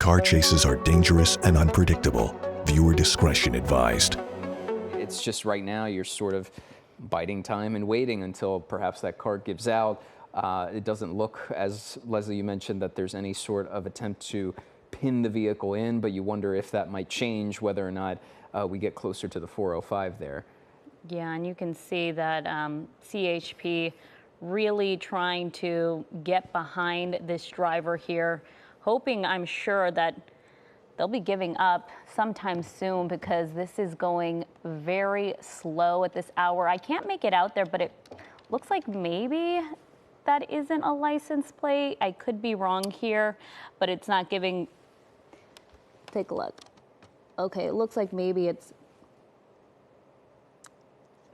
Car chases are dangerous and unpredictable. Viewer discretion advised. It's just right now you're sort of biding time and waiting until perhaps that car gives out. It doesn't look, as Leslie, you mentioned, that there's any sort of attempt to pin the vehicle in, but you wonder if that might change whether or not we get closer to the 405 there. Yeah, and you can see that CHP really trying to get behind this driver here, hoping, I'm sure, that they'll be giving up sometime soon because this is going very slow at this hour. I can't make it out there, but it looks like maybe that isn't a license plate. I could be wrong here, but it's not giving. Take a look. Okay, it looks like maybe it's.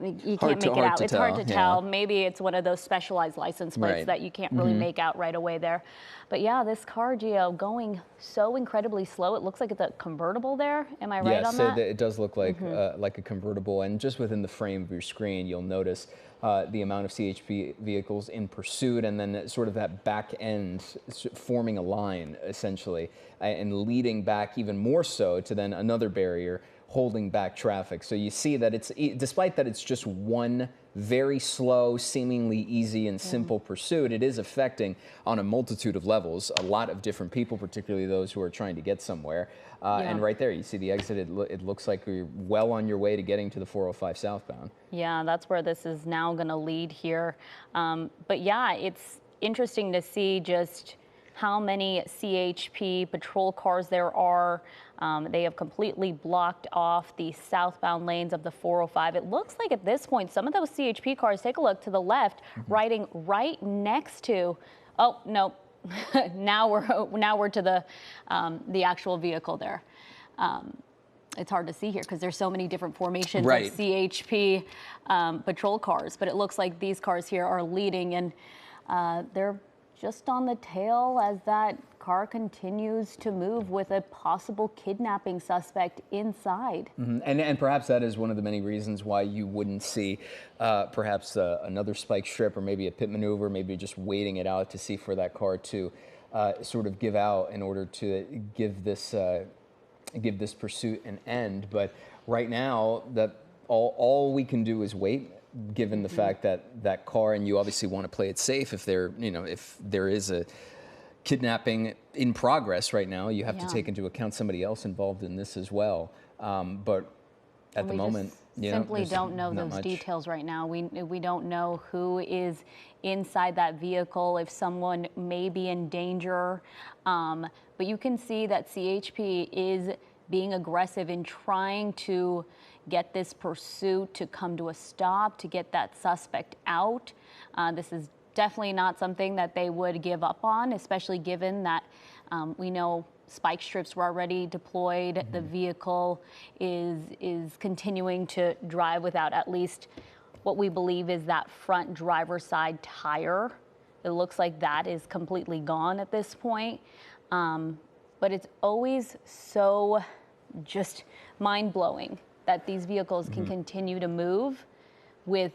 You can't make it out. It's hard to tell. Maybe it's one of those specialized license plates that you can't really make out right away there. But yeah, this car, Gio, going so incredibly slow. It looks like it's a convertible there. Am I right on that? Yes, it does look like a convertible. And just within the frame of your screen, you'll notice the amount of CHP vehicles in pursuit, and then sort of that back end forming a line, essentially, and leading back even more so to then another barrier holding back traffic. So you see that it's, despite that it's just one very slow, seemingly easy and simple pursuit, it is affecting on a multitude of levels a lot of different people, particularly those who are trying to get somewhere. And right there, you see the exit. It looks like you're well on your way to getting to the 405 southbound. Yeah, that's where this is now going to lead here. But yeah, it's interesting to see just how many CHP patrol cars there are. They have completely blocked off the southbound lanes of the 405. It looks like at this point, some of those CHP cars, take a look to the left, riding right next to, oh, no, now we're to the actual vehicle there. It's hard to see here because there's so many different formations of CHP patrol cars, but it looks like these cars here are leading, and they're just on the tail as that car continues to move with a possible kidnapping suspect inside. And perhaps that is one of the many reasons why you wouldn't see perhaps another spike strip or maybe a pit maneuver, maybe just waiting it out to see for that car to sort of give out in order to give this pursuit an end. But right now, that all we can do is wait, given the fact that that car, and you obviously want to play it safe if there is a kidnapping in progress right now, you have to take into account somebody else involved in this as well. But at the moment, simply don't know those details right now. We don't know who is inside that vehicle, if someone may be in danger. But you can see that CHP is being aggressive in trying to get this pursuit to come to a stop, to get that suspect out. This is definitely not something that they would give up on, especially given that we know spike strips were already deployed. The vehicle is continuing to drive without at least what we believe is that front driver's side tire. It looks like that is completely gone at this point. But it's always so just mind-blowing that these vehicles can continue to move with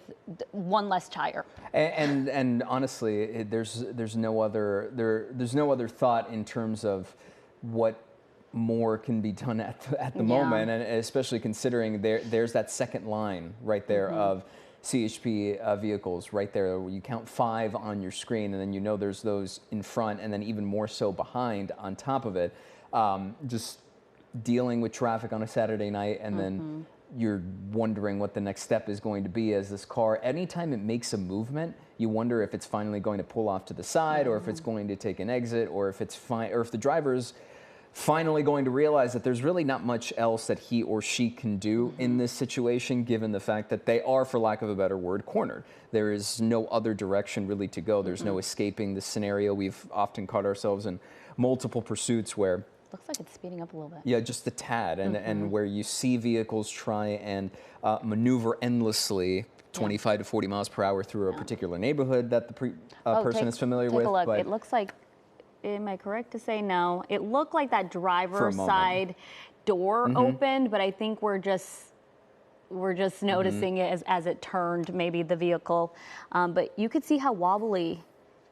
one less tire. And honestly, there's no other thought in terms of what more can be done at the moment, and especially considering there's that second line right there of CHP vehicles right there. You count 5 on your screen, and then you know there's those in front, and then even more so behind on top of it. Just dealing with traffic on a Saturday night, and then you're wondering what the next step is going to be as this car, anytime it makes a movement, you wonder if it's finally going to pull off to the side, or if it's going to take an exit, or if it's or if the driver's finally going to realize that there's really not much else that he or she can do in this situation, given the fact that they are, for lack of a better word, cornered. There is no other direction really to go. There's no escaping this scenario. We've often caught ourselves in multiple pursuits where looks like it's speeding up a little bit. Yeah, just a tad, and where you see vehicles try and maneuver endlessly, 25 to 40 miles per hour through a particular neighborhood that the person is familiar with. Take a look. It looks like, am I correct to say no? It looked like that driver's side door opened, but I think we're just noticing it as it turned, maybe the vehicle. But you could see how wobbly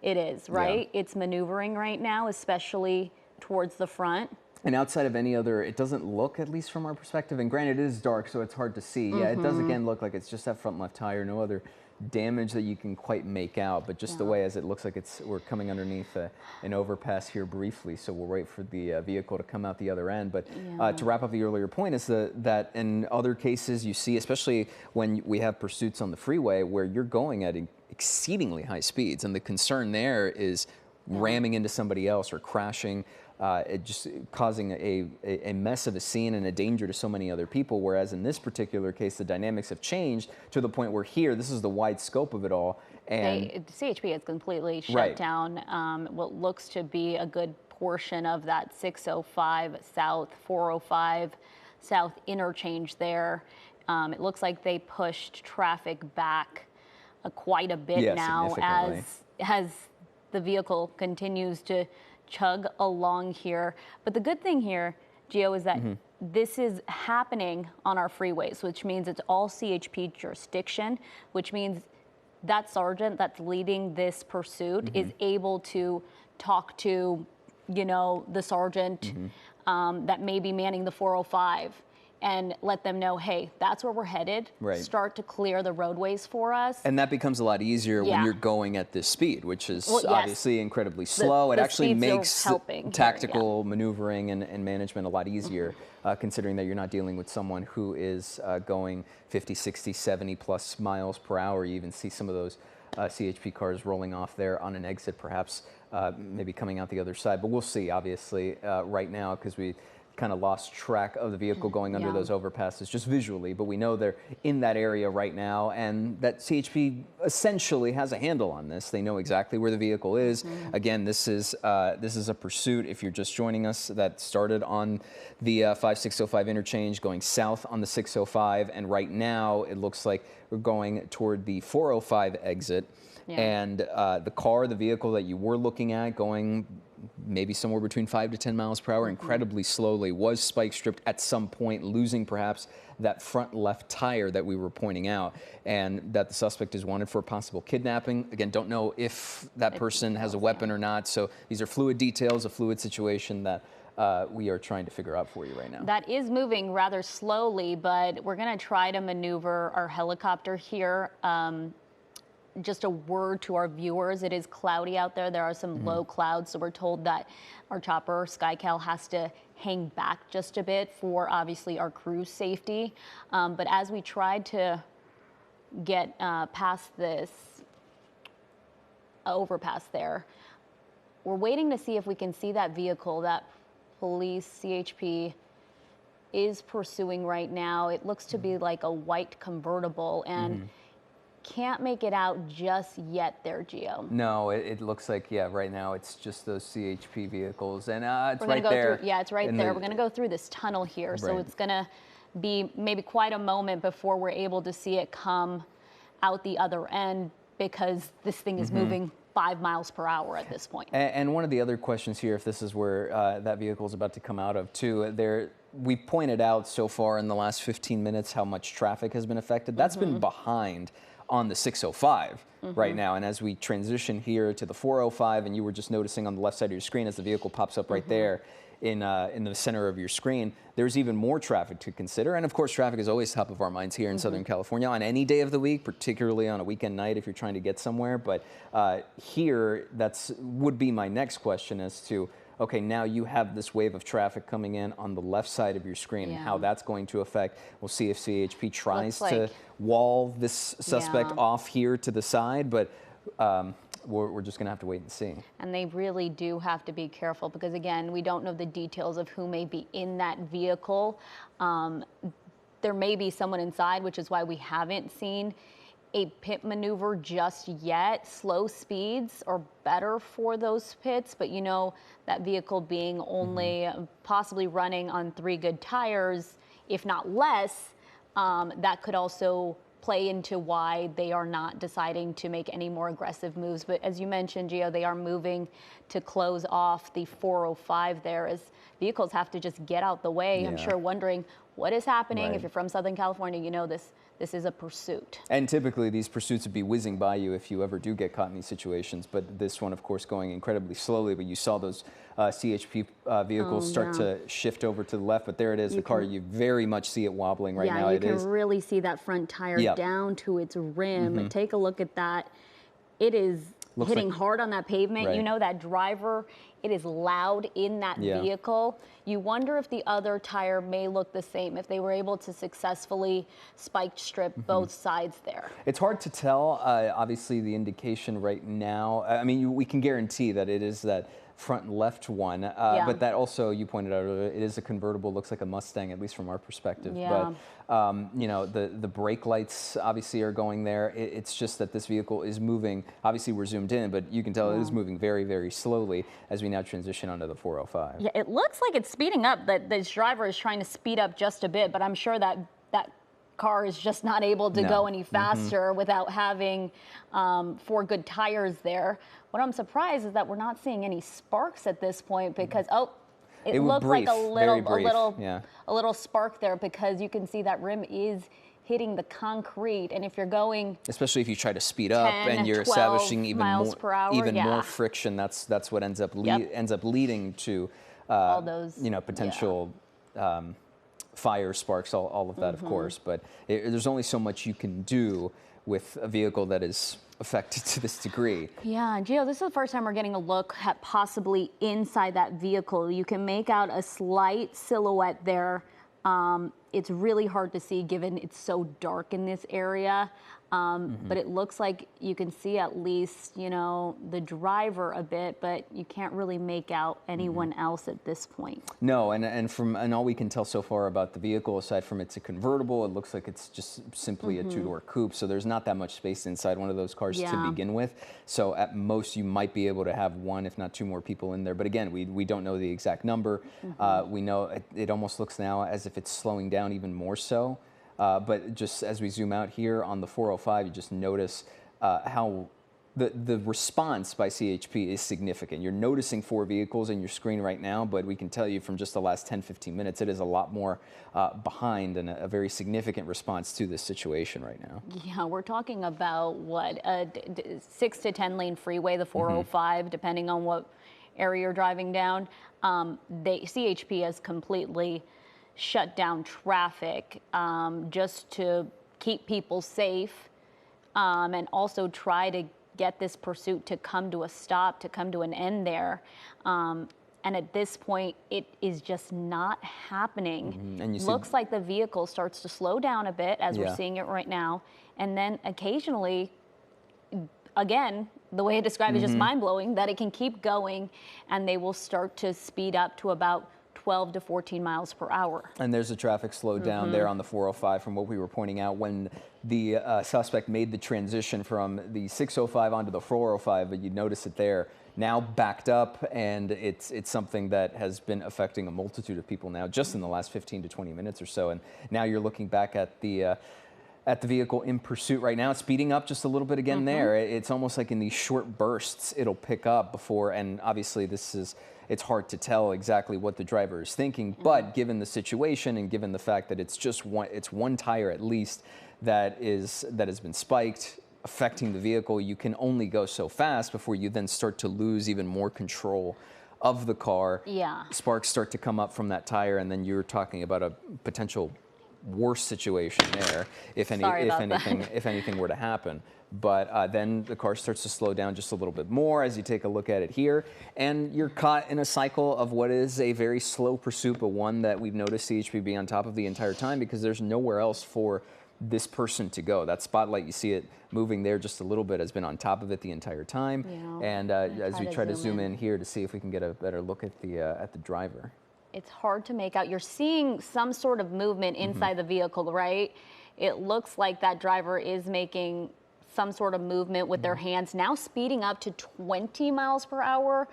it is, right? Yeah. It's maneuvering right now, especially towards the front. And outside of any other, it doesn't look, at least from our perspective, and granted it is dark, so it's hard to see. Yeah, it does again look like it's just that front left tire, no other damage that you can quite make out, but just the way as it looks like we're coming underneath an overpass here briefly, so we'll wait for the vehicle to come out the other end. But to wrap up the earlier point is that in other cases you see, especially when we have pursuits on the freeway where you're going at exceedingly high speeds, and the concern there is ramming into somebody else or crashing, it just causing a mess of a scene and a danger to so many other people. Whereas in this particular case, the dynamics have changed to the point where here, this is the wide scope of it all. And CHP has completely shut down what looks to be a good portion of that 605 South, 405 South interchange there. It looks like they pushed traffic back quite a bit now as the vehicle continues to chug along here. But the good thing here, Gio, is that this is happening on our freeways, which means it's all CHP jurisdiction, which means that sergeant that's leading this pursuit is able to talk to, you know, the sergeant that may be manning the 405 and let them know, hey, that's where we're headed. Start to clear the roadways for us. And that becomes a lot easier when you're going at this speed, which is obviously incredibly slow. It actually makes tactical maneuvering and management a lot easier, considering that you're not dealing with someone who is going 50, 60, 70 plus miles per hour. You even see some of those CHP cars rolling off there on an exit, perhaps maybe coming out the other side. But we'll see, obviously, right now, because we kind of lost track of the vehicle going under those overpasses just visually, but we know they're in that area right now, and that CHP essentially has a handle on this. They know exactly where the vehicle is. Again, this is a pursuit, if you're just joining us, that started on the 5605 interchange going south on the 605, and right now it looks like we're going toward the 405 exit. And the vehicle that you were looking at going maybe somewhere between 5 to 10 miles per hour, incredibly slowly, was spike stripped at some point, losing perhaps that front left tire that we were pointing out, and that the suspect is wanted for a possible kidnapping. Again, don't know if that person has a weapon or not, so these are fluid details, a fluid situation that we are trying to figure out for you right now. That is moving rather slowly, but we're going to try to maneuver our helicopter here. Just a word to our viewers, it is cloudy out there. There are some low clouds, so we're told that our chopper, SkyCal, has to hang back just a bit for obviously our crew's safety. But as we tried to get past this overpass there, we're waiting to see if we can see that vehicle that police CHP is pursuing right now. It looks to be like a white convertible, and can't make it out just yet there, Gio. No, it looks like, right now it's just those CHP vehicles, and it's right there. It's right there. We're going to go through this tunnel here, so it's going to be maybe quite a moment before we're able to see it come out the other end, because this thing is moving 5 miles per hour at this point. And one of the other questions here, if this is where that vehicle is about to come out of too, we pointed out so far in the last 15 minutes how much traffic has been affected. That's been behind on the 605 right now. And as we transition here to the 405, and you were just noticing on the left side of your screen as the vehicle pops up right there in the center of your screen, there's even more traffic to consider. And of course, traffic is always top of our minds here in Southern California on any day of the week, particularly on a weekend night if you're trying to get somewhere. But here, would be my next question as to, okay, now you have this wave of traffic coming in on the left side of your screen, and how that's going to affect. We'll see if CHP tries to wall this suspect off here to the side, but we're just going to have to wait and see. And they really do have to be careful, because again, we don't know the details of who may be in that vehicle. There may be someone inside, which is why we haven't seen a pit maneuver just yet. Slow speeds are better for those pits, but you know, that vehicle being only possibly running on 3 good tires, if not less, that could also play into why they are not deciding to make any more aggressive moves. But as you mentioned, Gio, they are moving to close off the 405 there, as vehicles have to just get out the way. I'm sure wondering what is happening. If you're from Southern California, you know this this is a pursuit. And typically these pursuits would be whizzing by you if you ever do get caught in these situations, but this one, of course, going incredibly slowly, but you saw those CHP vehicles start to shift over to the left, but there it is, the car, you very much see it wobbling right now. Yeah, you can really see that front tire down to its rim. Take a look at that. It is hitting hard on that pavement. Right. You know, that driver, it is loud in that vehicle. You wonder if the other tire may look the same, if they were able to successfully spike strip both sides there. It's hard to tell. Obviously, the indication right now, I mean, we can guarantee that it is that front left one, but that also, you pointed out, it is a convertible, looks like a Mustang, at least from our perspective. But you know, the brake lights obviously are going there. It's just that this vehicle is moving. Obviously, we're zoomed in, but you can tell it is moving very, very slowly as we now transition onto the 405. Yeah, it looks like it's speeding up. That this driver is trying to speed up just a bit, but I'm sure that that car is just not able to go any faster without having 4 good tires there. What I'm surprised is that we're not seeing any sparks at this point because it looked like a little spark there because you can see that rim is hitting the concrete, and if you're going, especially if you try to speed up and you're establishing even more friction, that's what ends up leading to all those, you know, potential fire, sparks, all of that, of course. But there's only so much you can do with a vehicle that is affected to this degree. Yeah, Gio, this is the first time we're getting a look at possibly inside that vehicle. You can make out a slight silhouette there. It's really hard to see given it's so dark in this area. But it looks like you can see at least, you know, the driver a bit, but you can't really make out anyone else at this point. No, and all we can tell so far about the vehicle, aside from it's a convertible, it looks like it's just simply a 2-door coupe. So there's not that much space inside one of those cars to begin with. So at most you might be able to have 1, if not 2 more people in there. But again, we don't know the exact number. We know it almost looks now as if it's slowing down even more so. But just as we zoom out here on the 405, you just notice how the response by CHP is significant. You're noticing 4 vehicles in your screen right now, but we can tell you from just the last 10-15 minutes, it is a lot more behind and a very significant response to this situation right now. Yeah, we're talking about what, a 6 to 10 lane freeway, the 405, depending on what area you're driving down. CHP has completely shut down traffic just to keep people safe and also try to get this pursuit to come to a stop, to come to an end there. And at this point, it is just not happening. And looks like the vehicle starts to slow down a bit as we're seeing it right now. And then occasionally, again, the way I describe it is just mind-blowing, that it can keep going and they will start to speed up to about 12 to 14 miles per hour. And there's a traffic slowdown there on the 405 from what we were pointing out when the suspect made the transition from the 605 onto the 405, but you notice it there. Now backed up, and it's something that has been affecting a multitude of people now just in the last 15 to 20 minutes or so. And now you're looking back at the vehicle in pursuit right now. It's speeding up just a little bit again there. It's almost like in these short bursts it'll pick up before, and obviously it's hard to tell exactly what the driver is thinking, but given the situation and given the fact that it's just one tire at least that has been spiked, affecting the vehicle, you can only go so fast before you then start to lose even more control of the car. Yeah. Sparks start to come up from that tire, and then you're talking about a potential worse situation there if anything were to happen. But then the car starts to slow down just a little bit more as you take a look at it here, and you're caught in a cycle of what is a very slow pursuit, but one that we've noticed CHP be on top of the entire time because there's nowhere else for this person to go. That spotlight, you see it moving there just a little bit, has been on top of it the entire time. Yeah. And as we try to zoom in here to see if we can get a better look at the driver. It's hard to make out. You're seeing some sort of movement inside the vehicle, right? It looks like that driver is making some sort of movement with their hands, now speeding up to 20 miles per hour.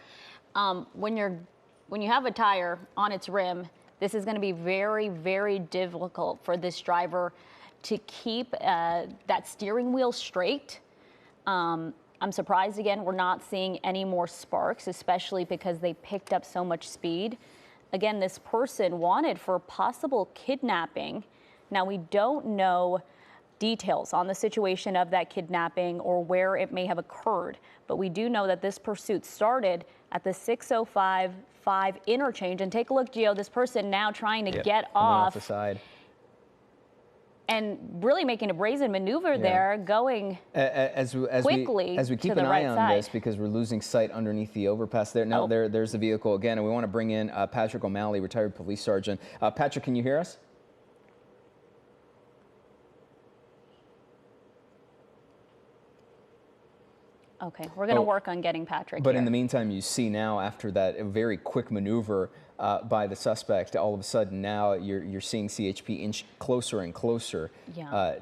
When you have a tire on its rim, this is going to be very, very difficult for this driver to keep that steering wheel straight. I'm surprised, again, we're not seeing any more sparks, especially because they picked up so much speed. Again, this person wanted for possible kidnapping. Now, we don't know details on the situation of that kidnapping or where it may have occurred. But we do know that this pursuit started at the 605 interchange. And take a look, Gio, this person now trying to get off the side. And really making a brazen maneuver there, going quickly as we keep to an the eye right on side. this, because we're losing sight underneath the overpass there. Now there's the vehicle again, and we want to bring in Patrick O'Malley, retired police sergeant. Patrick, can you hear us? Okay, we're going to work on getting Patrick But here. in the meantime, you see now, after that very quick maneuver by the suspect, all of a sudden now you're seeing CHP inch closer and closer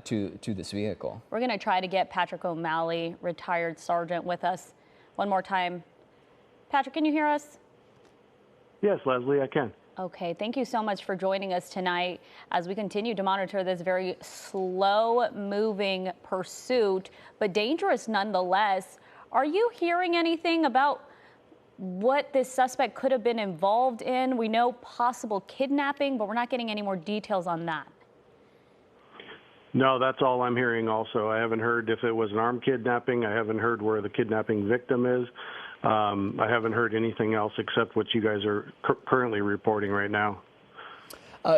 to this vehicle. We're going to try to get Patrick O'Malley, retired sergeant, with us one more time. Patrick, can you hear us? Yes, Leslie, I can. Okay, thank you so much for joining us tonight as we continue to monitor this very slow-moving pursuit, but dangerous nonetheless. Are you hearing anything about what this suspect could have been involved in? We know possible kidnapping, but we're not getting any more details on that. No, that's all I'm hearing also. I haven't heard if it was an armed kidnapping. I haven't heard where the kidnapping victim is. I haven't heard anything else except what you guys are currently reporting right now.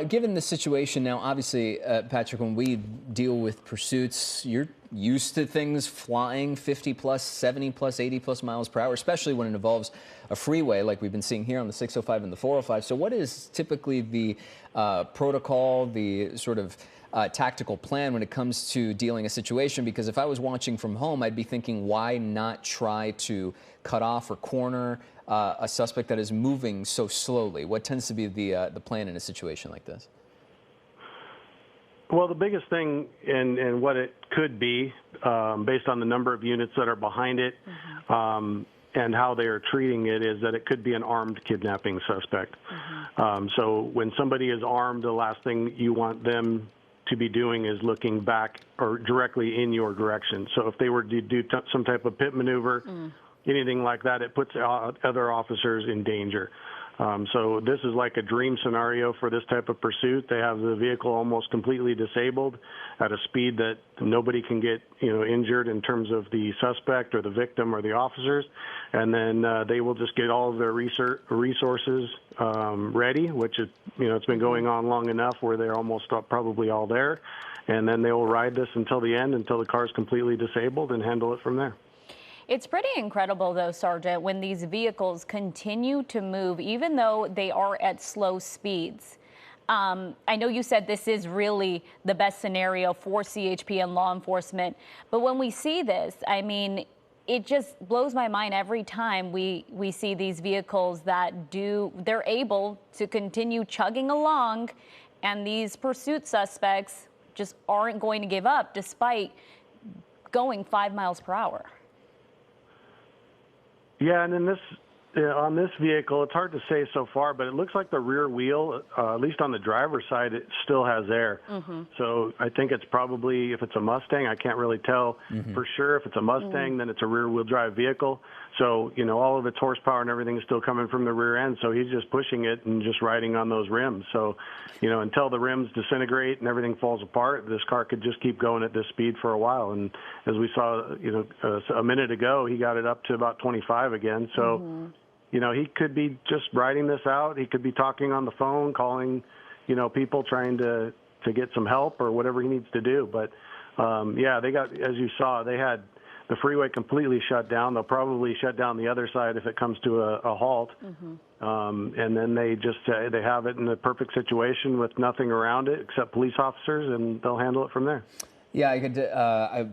Given the situation now, obviously, Patrick, when we deal with pursuits, you're used to things flying 50 plus, 70 plus, 80 plus miles per hour, especially when it involves a freeway like we've been seeing here on the 605 and the 405. So what is typically the protocol, the sort of tactical plan when it comes to dealing a situation? Because if I was watching from home, I'd be thinking, why not try to cut off or corner a suspect that is moving so slowly? What tends to be the plan in a situation like this? Well, the biggest thing and what it could be, based on the number of units that are behind it, and how they are treating it, is that it could be an armed kidnapping suspect. So when somebody is armed, the last thing you want them to be doing is looking back or directly in your direction. So if they were to do some type of pit maneuver, anything like that, it puts other officers in danger. So this is like a dream scenario for this type of pursuit. They have the vehicle almost completely disabled at a speed that nobody can get, injured in terms of the suspect or the victim or the officers. And then they will just get all of their resources ready, which is, it's been going on long enough where they're almost probably all there. And then they will ride this until the end, until the car is completely disabled, and handle it from there. It's pretty incredible, though, Sergeant, when these vehicles continue to move, even though they are at slow speeds. I know you said this is really the best scenario for CHP and law enforcement, but when we see this, I mean, it just blows my mind every time we see these vehicles that they're able to continue chugging along, and these pursuit suspects just aren't going to give up despite going 5 miles per hour. Yeah, and in on this vehicle, it's hard to say so far, but it looks like the rear wheel, at least on the driver's side, it still has air. So I think it's probably, if it's a Mustang, I can't really tell for sure. If it's a Mustang, then it's a rear-wheel drive vehicle. So, all of its horsepower and everything is still coming from the rear end, so he's just pushing it and just riding on those rims. So, until the rims disintegrate and everything falls apart, this car could just keep going at this speed for a while. And as we saw, a minute ago, he got it up to about 25 again. So, he could be just riding this out. He could be talking on the phone, calling, people, trying to get some help or whatever he needs to do. But, yeah, they got, as you saw, they had the freeway completely shut down. They'll probably shut down the other side if it comes to a halt. And then they just they have it in the perfect situation with nothing around it except police officers, and they'll handle it from there. Yeah,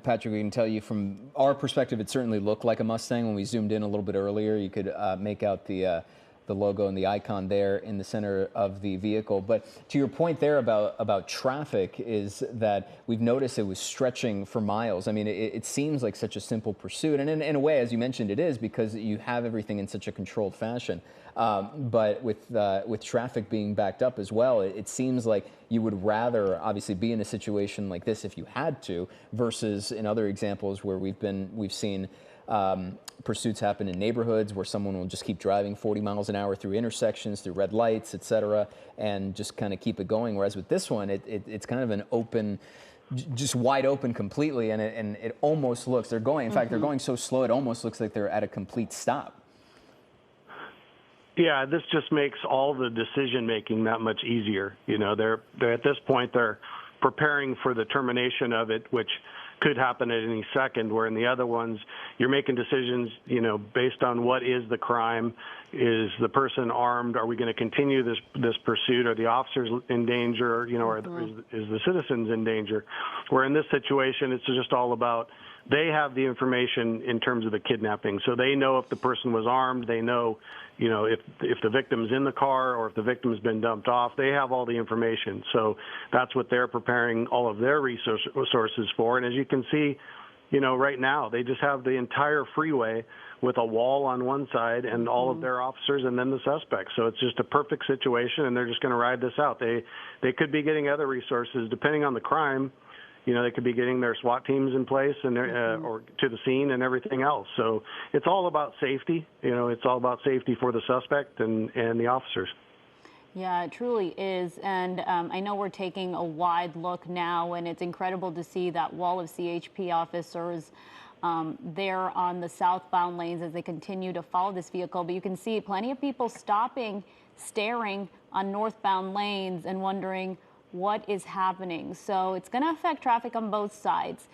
Patrick, we can tell you from our perspective, it certainly looked like a Mustang. When we zoomed in a little bit earlier, you could make out the logo and the icon there in the center of the vehicle. But to your point there about traffic, is that we've noticed it was stretching for miles. I mean, it seems like such a simple pursuit. And in a way, as you mentioned, it is, because you have everything in such a controlled fashion. But with traffic being backed up as well, it seems like you would rather obviously be in a situation like this if you had to, versus in other examples where we've seen pursuits happen in neighborhoods where someone will just keep driving 40 miles an hour through intersections, through red lights, etc., and just kind of keep it going. Whereas with this one, it's kind of an open just wide open completely, and it almost looks, they're going, in fact, they're going so slow, it almost looks like they're at a complete stop. Yeah, this just makes all the decision making that much easier. You know, they're at this point, they're preparing for the termination of it, which could happen at any second, where in the other ones, you're making decisions, you know, based on what is the crime. Is the person armed? Are we going to continue this pursuit? Are the officers in danger? You know, or is the citizens in danger? Where in this situation, it's just all about, they have the information in terms of the kidnapping. So they know if the person was armed. They know, you know, if the victim's in the car or if the victim's been dumped off. They have all the information. So that's what they're preparing all of their resources for. And as you can see, you know, right now, they just have the entire freeway with a wall on one side and all of their officers and then the suspects. So it's just a perfect situation, and they're just going to ride this out. They could be getting other resources depending on the crime. You know, they could be getting their SWAT teams in place and or to the scene and everything else. So it's all about safety. You know, it's all about safety for the suspect and the officers. Yeah, it truly is. And I know we're taking a wide look now, and it's incredible to see that wall of CHP officers there on the southbound lanes as they continue to follow this vehicle. But you can see plenty of people stopping, staring on northbound lanes and wondering what is happening. So it's going to affect traffic on both sides.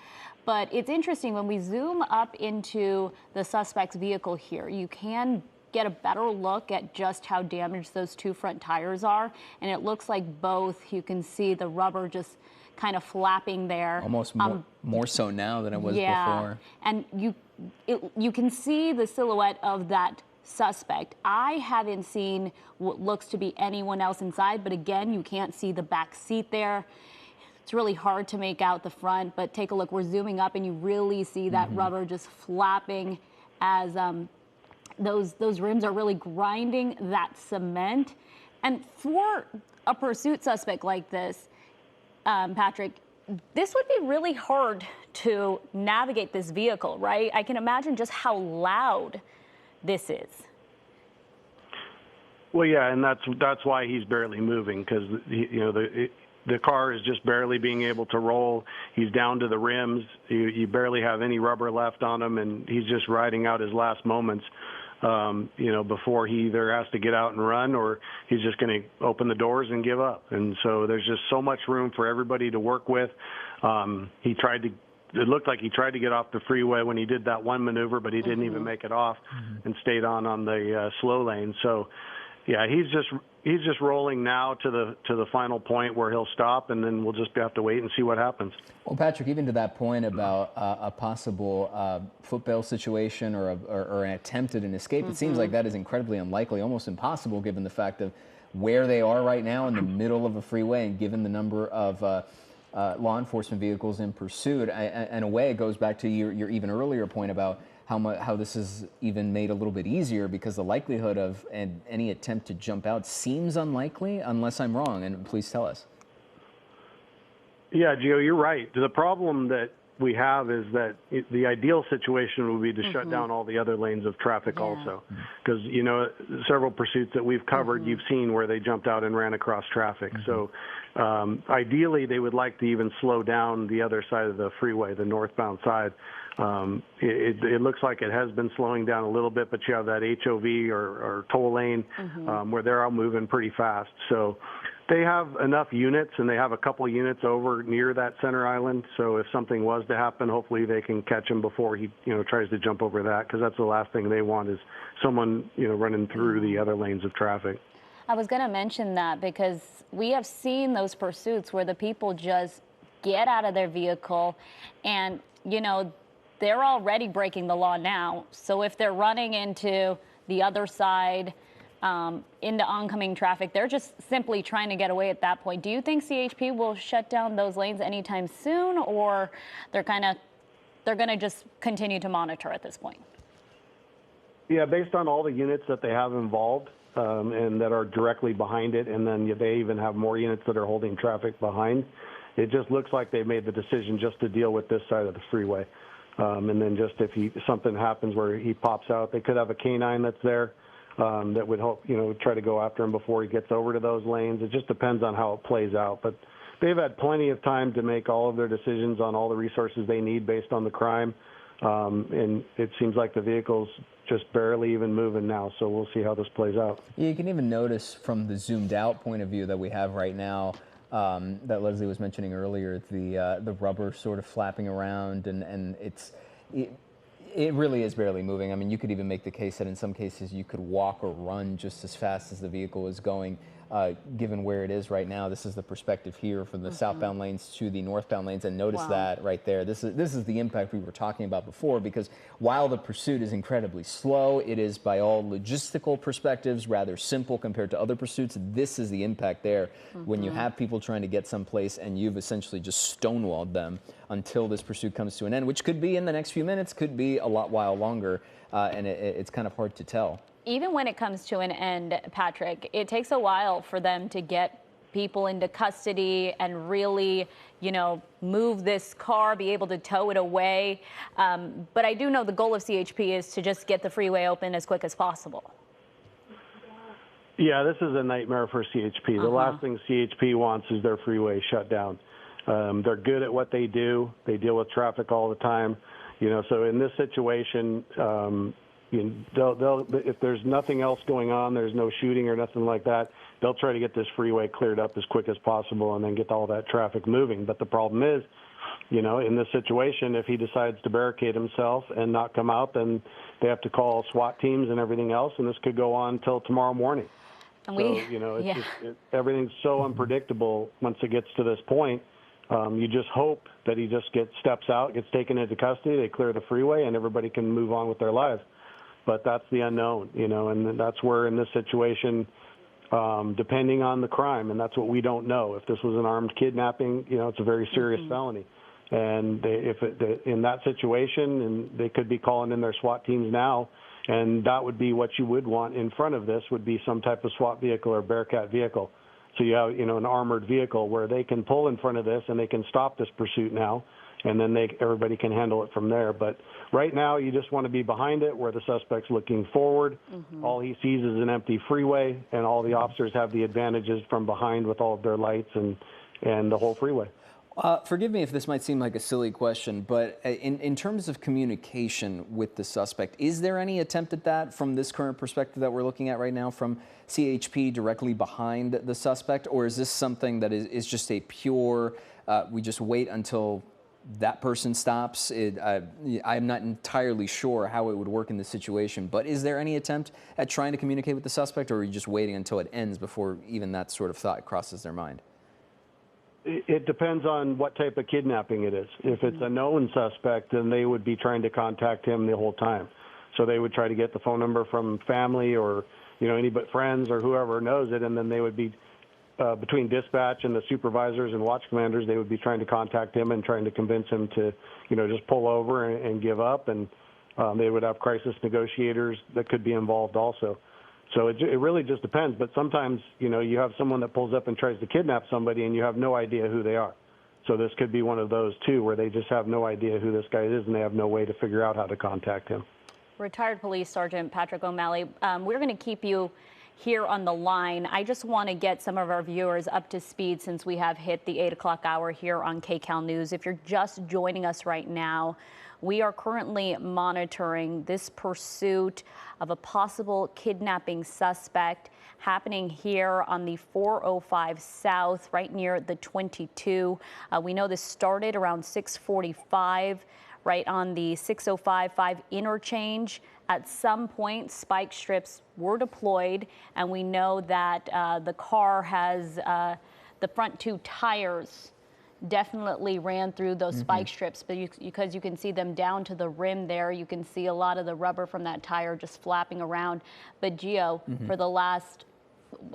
But it's interesting, when we zoom up into the suspect's vehicle here, you can get a better look at just how damaged those two front tires are. And it looks like both, you can see the rubber just kind of flapping there. Almost more so now than it was before. And you can see the silhouette of that suspect. I haven't seen what looks to be anyone else inside, but again, you can't see the back seat there. It's really hard to make out the front, but take a look. We're zooming up and you really see that rubber just flapping as those rims are really grinding that cement. And for a pursuit suspect like this, Patrick, this would be really hard to navigate this vehicle, right? I can imagine just how loud this is. Well, yeah, and that's why he's barely moving, because you know the car is just barely being able to roll. He's down to the rims. You barely have any rubber left on him, and he's just riding out his last moments. You know, before he either has to get out and run or he's just going to open the doors and give up. And so there's just so much room for everybody to work with. It looked like he tried to get off the freeway when he did that one maneuver, but he didn't even make it off and stayed on the slow lane. So, yeah, he's just rolling now to the final point where he'll stop, and then we'll just have to wait and see what happens. Well, Patrick, even to that point about a possible foot bail situation or an attempt at an escape, it seems like that is incredibly unlikely, almost impossible, given the fact of where they are right now in the middle of a freeway, and given the number of law enforcement vehicles in pursuit. In a way, it goes back to your even earlier point about how this is even made a little bit easier, because the likelihood of any attempt to jump out seems unlikely, unless I'm wrong. And please tell us. Yeah, Gio, you're right. The problem that we have is that the ideal situation would be to shut down all the other lanes of traffic also. Because, you know, several pursuits that we've covered, you've seen where they jumped out and ran across traffic. So ideally, they would like to even slow down the other side of the freeway, the northbound side. It looks like it has been slowing down a little bit, but you have that HOV or toll lane where they're all moving pretty fast. So they have enough units, and they have a couple units over near that center island. So if something was to happen, hopefully they can catch him before he, you know, tries to jump over that, because that's the last thing they want is someone, you know, running through the other lanes of traffic. I was going to mention that because we have seen those pursuits where the people just get out of their vehicle and, you know, they're already breaking the law now. So if they're running into the other side, into oncoming traffic, they're just simply trying to get away at that point. Do you think CHP will shut down those lanes anytime soon, or they're going to just continue to monitor at this point? Yeah, based on all the units that they have involved and that are directly behind it, and then they even have more units that are holding traffic behind, it just looks like they made the decision just to deal with this side of the freeway. And then just if something happens where he pops out, they could have a canine that's there that would help, you know, try to go after him before he gets over to those lanes. It just depends on how it plays out. But they've had plenty of time to make all of their decisions on all the resources they need based on the crime. And it seems like the vehicle's just barely even moving now, so we'll see how this plays out. Yeah, you can even notice from the zoomed out point of view that we have right now, that Leslie was mentioning earlier, the rubber sort of flapping around, and it really is barely moving. I mean, you could even make the case that in some cases you could walk or run just as fast as the vehicle is going, given where it is right now. This is the perspective here from the southbound lanes to the northbound lanes, and notice that right there. This is the impact we were talking about before, because while the pursuit is incredibly slow, it is by all logistical perspectives rather simple compared to other pursuits. This is the impact there when you have people trying to get someplace and you've essentially just stonewalled them until this pursuit comes to an end, which could be in the next few minutes, could be a while longer, and it's kind of hard to tell. Even when it comes to an end, Patrick, it takes a while for them to get people into custody and really, you know, move this car, be able to tow it away. But I do know the goal of CHP is to just get the freeway open as quick as possible. Yeah, this is a nightmare for CHP. The last thing CHP wants is their freeway shut down. They're good at what they do. They deal with traffic all the time. You know, so in this situation, they'll, if there's nothing else going on, there's no shooting or nothing like that, they'll try to get this freeway cleared up as quick as possible and then get all that traffic moving. But the problem is, you know, in this situation, if he decides to barricade himself and not come out, then they have to call SWAT teams and everything else, and this could go on until tomorrow morning. And so, you know, it's everything's so unpredictable once it gets to this point. You just hope that he just steps out, gets taken into custody, they clear the freeway, and everybody can move on with their lives. But that's the unknown, you know, and that's where in this situation, depending on the crime, and that's what we don't know. If this was an armed kidnapping, you know, it's a very serious felony. And in that situation, and they could be calling in their SWAT teams now, and that would be what you would want in front of this, would be some type of SWAT vehicle or Bearcat vehicle. So you have, you know, an armored vehicle where they can pull in front of this and they can stop this pursuit now, and then everybody can handle it from there. But right now, you just want to be behind it where the suspect's looking forward. All he sees is an empty freeway, and all the officers have the advantages from behind with all of their lights and the whole freeway. Forgive me if this might seem like a silly question, but in terms of communication with the suspect, is there any attempt at that from this current perspective that we're looking at right now from CHP directly behind the suspect? Or is this something that is just a pure, we just wait until that person stops? I'm not entirely sure how it would work in this situation, but is there any attempt at trying to communicate with the suspect, or are you just waiting until it ends before even that sort of thought crosses their mind? It depends on what type of kidnapping it is. If it's a known suspect, then they would be trying to contact him the whole time. So they would try to get the phone number from family or, you know, any but friends or whoever knows it, and then they would be between dispatch and the supervisors and watch commanders, they would be trying to contact him and trying to convince him to, you know, just pull over and give up. And they would have crisis negotiators that could be involved also. So it really just depends. But sometimes, you know, you have someone that pulls up and tries to kidnap somebody and you have no idea who they are. So this could be one of those, too, where they just have no idea who this guy is and they have no way to figure out how to contact him. Retired Police Sergeant Patrick O'Malley, we're going to keep you here on the line. I just want to get some of our viewers up to speed since we have hit the 8 o'clock hour here on KCAL News. If you're just joining us right now, we are currently monitoring this pursuit of a possible kidnapping suspect happening here on the 405 South, right near the 22. We know this started around 6:45, right on the 605-5 interchange. At some point, spike strips were deployed, and we know that the car has the front two tires definitely ran through those spike strips, but because you can see them down to the rim there, you can see a lot of the rubber from that tire just flapping around. But Gio, for the last,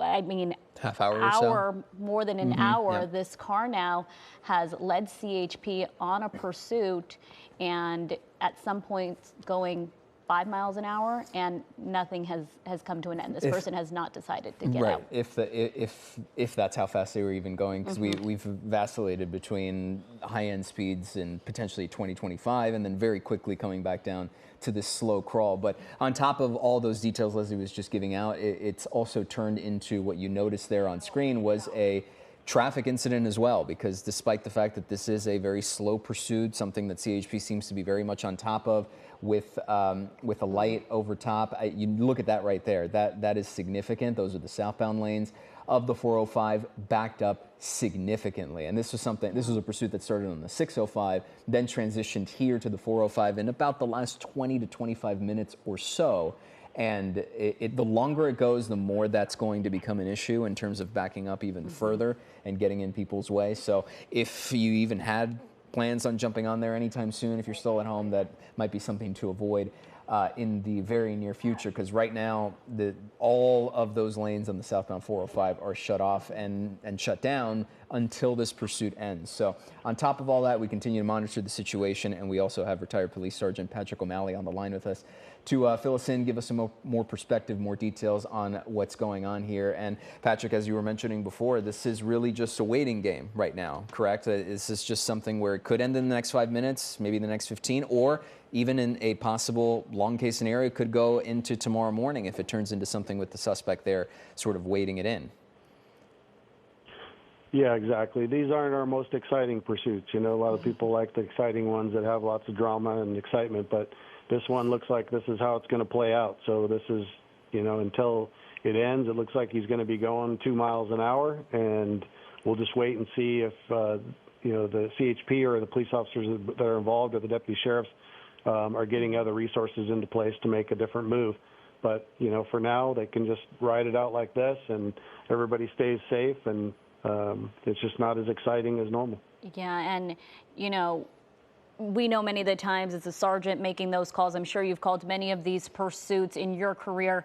I mean, half hour or so? More than an hour, this car now has led CHP on a pursuit, and at some point going 5 miles an hour, and nothing has come to an end. This person has not decided to get out. If that's how fast they were even going, because we've vacillated between high-end speeds and potentially 2025, and then very quickly coming back down to this slow crawl. But on top of all those details Leslie was just giving out, it's also turned into what you noticed there on screen was a traffic incident as well, because despite the fact that this is a very slow pursuit, something that CHP seems to be very much on top of with a light over top, you look at that right there. That is significant. Those are the southbound lanes of the 405 backed up significantly. And this was a pursuit that started on the 605, then transitioned here to the 405 in about the last 20 to 25 minutes or so. And the longer it goes, the more that's going to become an issue in terms of backing up even further and getting in people's way. So if you even had plans on jumping on there anytime soon, if you're still at home, that might be something to avoid in the very near future, because right now all of those lanes on the southbound 405 are shut off and shut down until this pursuit ends. So on top of all that, we continue to monitor the situation, and we also have retired Police Sergeant Patrick O'Malley on the line with us to fill us in, give us some more perspective, more details on what's going on here. And Patrick, as you were mentioning before, this is really just a waiting game right now, correct? This is just something where it could end in the next 5 minutes, maybe the next 15, or even in a possible long case scenario, could go into tomorrow morning if it turns into something with the suspect there sort of waiting it in. Yeah, exactly. These aren't our most exciting pursuits. You know, a lot of people like the exciting ones that have lots of drama and excitement, but this one looks like this is how it's going to play out. So this is, you know, until it ends, it looks like he's going to be going 2 miles an hour, and we'll just wait and see if, you know, the CHP or the police officers that are involved or the deputy sheriffs are getting other resources into place to make a different move. But, you know, for now, they can just ride it out like this, and everybody stays safe, and it's just not as exciting as normal. Yeah, and, you know, we know many of the times it's a sergeant making those calls. I'm sure you've called many of these pursuits in your career.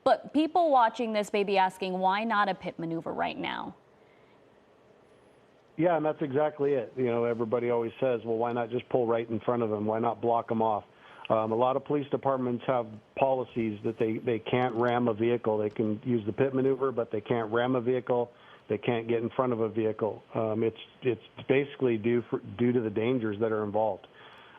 But people watching this may be asking, why not a pit maneuver right now? Yeah, and that's exactly it. You know, everybody always says, well, why not just pull right in front of them? Why not block them off? A lot of police departments have policies that they can't ram a vehicle. They can use the pit maneuver, but they can't ram a vehicle. They can't get in front of a vehicle. It's basically due to the dangers that are involved.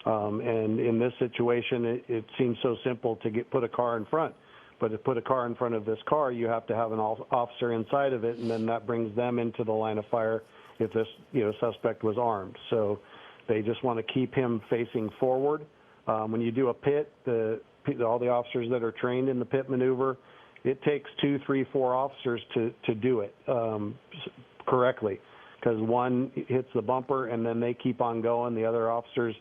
And in this situation, it seems so simple to put a car in front. But to put a car in front of this car, you have to have an officer inside of it, and then that brings them into the line of fire if this, you know, suspect was armed. So they just want to keep him facing forward. When you do a pit, all the officers that are trained in the pit maneuver, it takes 2, 3, 4 officers to do it correctly, because one hits the bumper and then they keep on going. The other officers,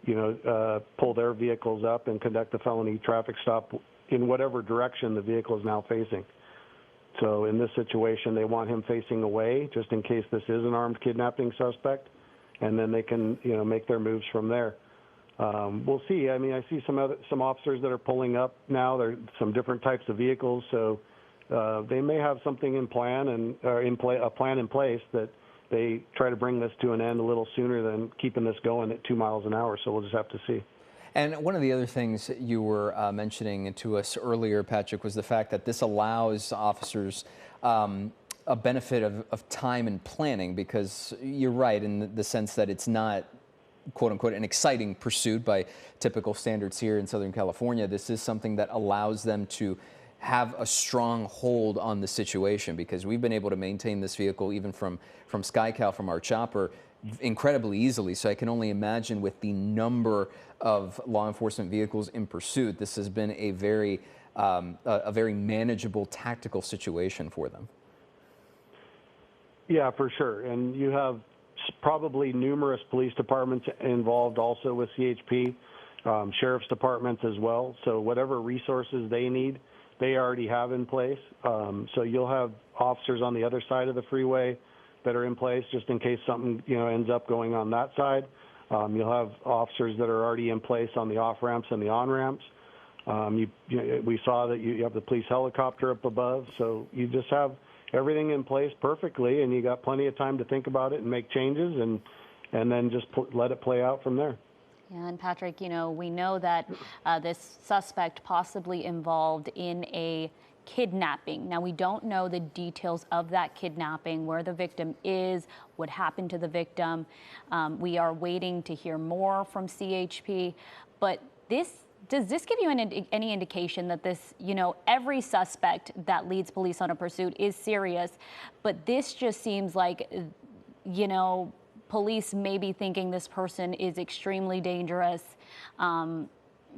you know, pull their vehicles up and conduct a felony traffic stop in whatever direction the vehicle is now facing. So in this situation, they want him facing away just in case this is an armed kidnapping suspect, and then they can, you know, make their moves from there. We'll see. I mean, I see some officers that are pulling up now. There are some different types of vehicles, so they may have something a plan in place that they try to bring this to an end a little sooner than keeping this going at 2 miles an hour. So we'll just have to see. And one of the other things you were mentioning to us earlier, Patrick, was the fact that this allows officers a benefit of time and planning, because you're right in the sense that it's not, quote unquote, an exciting pursuit by typical standards here in Southern California. This is something that allows them to have a strong hold on the situation, because we've been able to maintain this vehicle even from SkyCal, from our chopper, incredibly easily. So I can only imagine with the number of law enforcement vehicles in pursuit, this has been a very manageable tactical situation for them. Yeah, for sure. And you have probably numerous police departments involved also with CHP, sheriff's departments as well. So whatever resources they need, they already have in place. So you'll have officers on the other side of the freeway that are in place just in case something, you know, ends up going on that side. You'll have officers that are already in place on the off ramps and the on ramps. We saw that you have the police helicopter up above, so you just have everything in place perfectly, and you got plenty of time to think about it and make changes, and then just let it play out from there. Yeah, and Patrick, you know, we know that this suspect possibly involved in a kidnapping. Now, we don't know the details of that kidnapping, where the victim is, what happened to the victim. We are waiting to hear more from CHP, but this Does this give you any indication that this, every suspect that leads police on a pursuit is serious, but this just seems like, police may be thinking this person is extremely dangerous,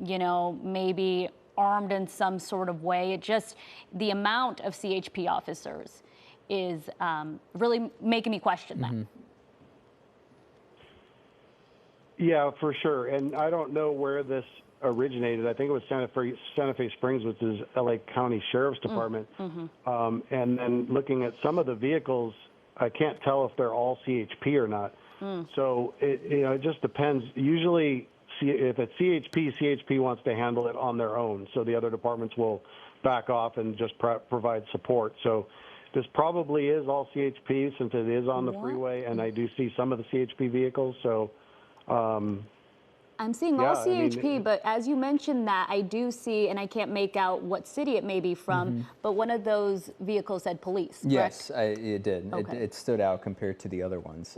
maybe armed in some sort of way? It just, the amount of CHP officers is really making me question that. Yeah, for sure. And I don't know where this originated. I think it was Santa Fe Springs, which is LA County Sheriff's Department. And then looking at some of the vehicles, I can't tell if they're all CHP or not. So it just depends. Usually, if it's CHP wants to handle it on their own. So the other departments will back off and just provide support. So this probably is all CHP since it is on the freeway, and I do see some of the CHP vehicles. So I'm seeing all CHP, but as you mentioned that, I do see, and I can't make out what city it may be from, but one of those vehicles said police, correct? Yes, it did. Okay. It stood out compared to the other ones.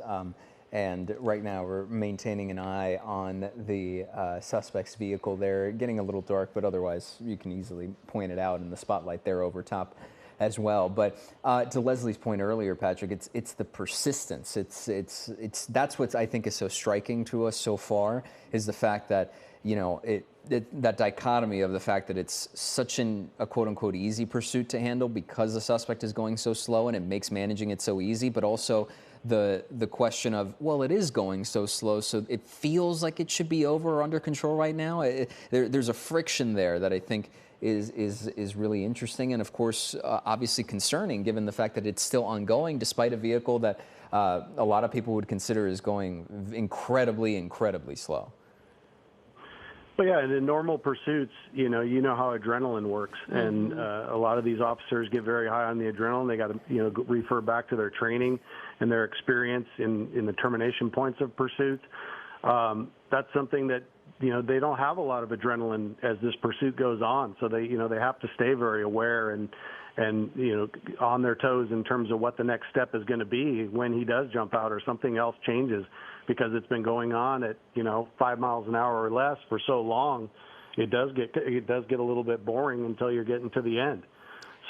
And right now we're maintaining an eye on the suspect's vehicle. They're getting a little dark, but otherwise you can easily point it out in the spotlight there over top as well. But to Leslie's point earlier, Patrick, it's the persistence. It's that's what I think is so striking to us so far, is the fact that that dichotomy of the fact that it's such a quote unquote easy pursuit to handle because the suspect is going so slow, and it makes managing it so easy, but also the question of, well, it is going so slow, so it feels like it should be over or under control right now. There's a friction there that I think is really interesting, and of course obviously concerning, given the fact that it's still ongoing despite a vehicle that a lot of people would consider is going incredibly slow. But yeah, in normal pursuits, you know how adrenaline works, and a lot of these officers get very high on the adrenaline. They got to refer back to their training and their experience in the termination points of pursuits. That's something that they don't have a lot of adrenaline as this pursuit goes on, so they have to stay very aware and on their toes in terms of what the next step is going to be when he does jump out or something else changes, because it's been going on at 5 miles an hour or less for so long. It does get a little bit boring until you're getting to the end.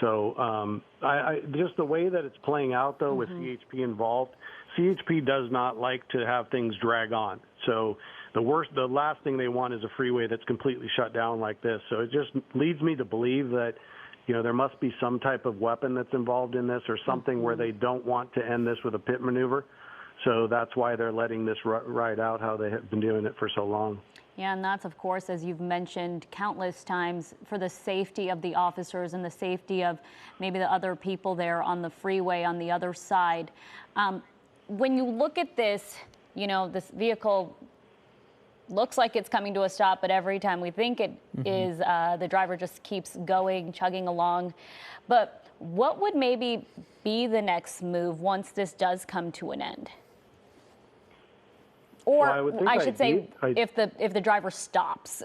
So I just the way that it's playing out though with CHP involved, CHP does not like to have things drag on. So the last thing they want is a freeway that's completely shut down like this. So it just leads me to believe that there must be some type of weapon that's involved in this, or something where they don't want to end this with a pit maneuver. So that's why they're letting this ride out how they have been doing it for so long. Yeah, and that's, of course, as you've mentioned countless times, for the safety of the officers and the safety of maybe the other people there on the freeway on the other side. When you look at this, this vehicle looks like it's coming to a stop, but every time we think it is, the driver just keeps going, chugging along. But what would maybe be the next move once this does come to an end? Or well, I should say, if the driver stops.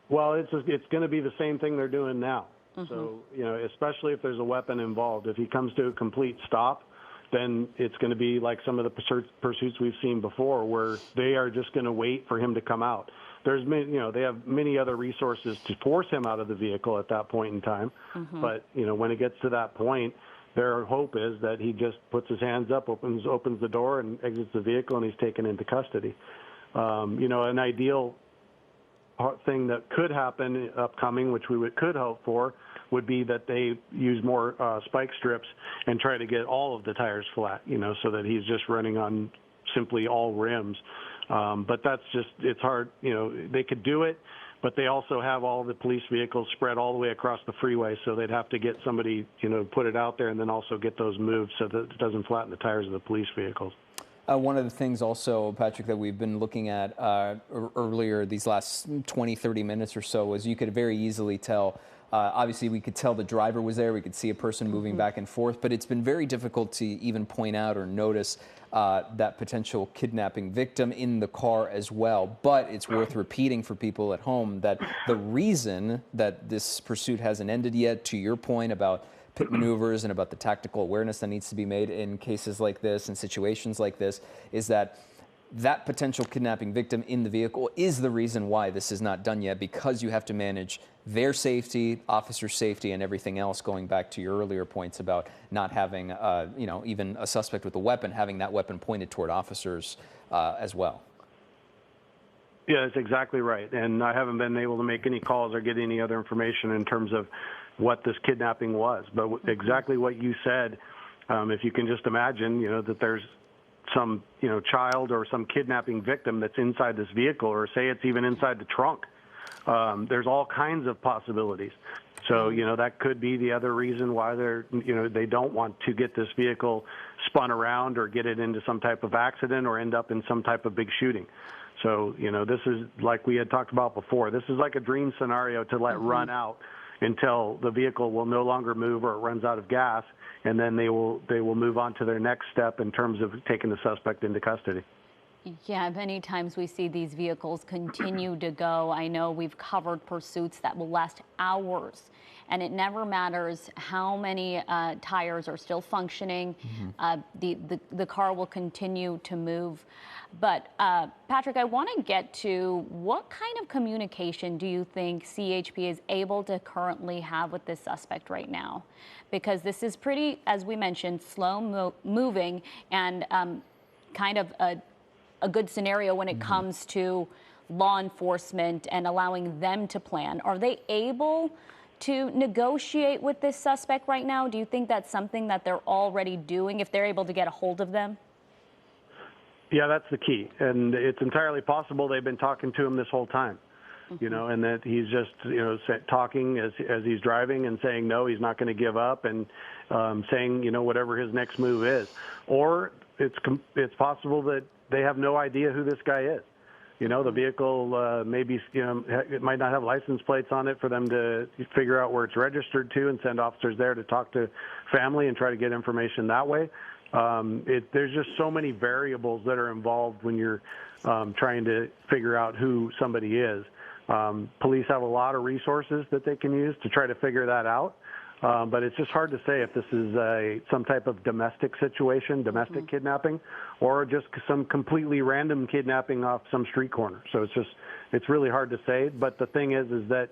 Well, it's going to be the same thing they're doing now. So, especially if there's a weapon involved. If he comes to a complete stop, then it's going to be like some of the pursuits we've seen before, where they are just going to wait for him to come out. There's they have many other resources to force him out of the vehicle at that point in time. But when it gets to that point, their hope is that he just puts his hands up, opens the door, and exits the vehicle, and he's taken into custody. An ideal thing that could happen upcoming, which we could hope for, would be that they use more spike strips and try to get all of the tires flat, so that he's just running on simply all rims. But that's just, it's hard. They could do it, but they also have all the police vehicles spread all the way across the freeway, so they'd have to get somebody, put it out there and then also get those moved so that it doesn't flatten the tires of the police vehicles. One of the things also, Patrick, that we've been looking at earlier these last 20, 30 minutes or so was you could very easily tell. Obviously, we could tell the driver was there. We could see a person moving back and forth, but it's been very difficult to even point out or notice that potential kidnapping victim in the car as well. But it's worth repeating for people at home that the reason that this pursuit hasn't ended yet, to your point about pit maneuvers and about the tactical awareness that needs to be made in cases like this and situations like this, is that that potential kidnapping victim in the vehicle is the reason why this is not done yet, because you have to manage their safety, officer safety, and everything else, going back to your earlier points about not having, even a suspect with a weapon, having that weapon pointed toward officers as well. Yeah, that's exactly right. And I haven't been able to make any calls or get any other information in terms of what this kidnapping was. But exactly what you said, if you can just imagine, that there's some, child or some kidnapping victim that's inside this vehicle, or say it's even inside the trunk. There's all kinds of possibilities. So, that could be the other reason why they don't want to get this vehicle spun around or get it into some type of accident or end up in some type of big shooting. So, this is like we had talked about before. This is like a dream scenario to let run out until the vehicle will no longer move or it runs out of gas, and then they will move on to their next step in terms of taking the suspect into custody. Yeah, many times we see these vehicles continue to go. I know we've covered pursuits that will last hours, and it never matters how many tires are still functioning. The car will continue to move. But Patrick, I want to get to what kind of communication do you think CHP is able to currently have with this suspect right now? Because this is pretty, as we mentioned, slow moving and kind of a good scenario when it comes to law enforcement and allowing them to plan. Are they able to negotiate with this suspect right now? Do you think that's something that they're already doing if they're able to get a hold of them? Yeah, that's the key. And it's entirely possible they've been talking to him this whole time, and that he's just, talking as he's driving and saying, no, he's not going to give up, and saying, whatever his next move is. Or it's possible that they have no idea who this guy is. The vehicle maybe, it might not have license plates on it for them to figure out where it's registered to and send officers there to talk to family and try to get information that way. There's just so many variables that are involved when you're trying to figure out who somebody is. Police have a lot of resources that they can use to try to figure that out. But it's just hard to say if this is some type of domestic situation, domestic kidnapping, or just some completely random kidnapping off some street corner. So it's really hard to say. But the thing is that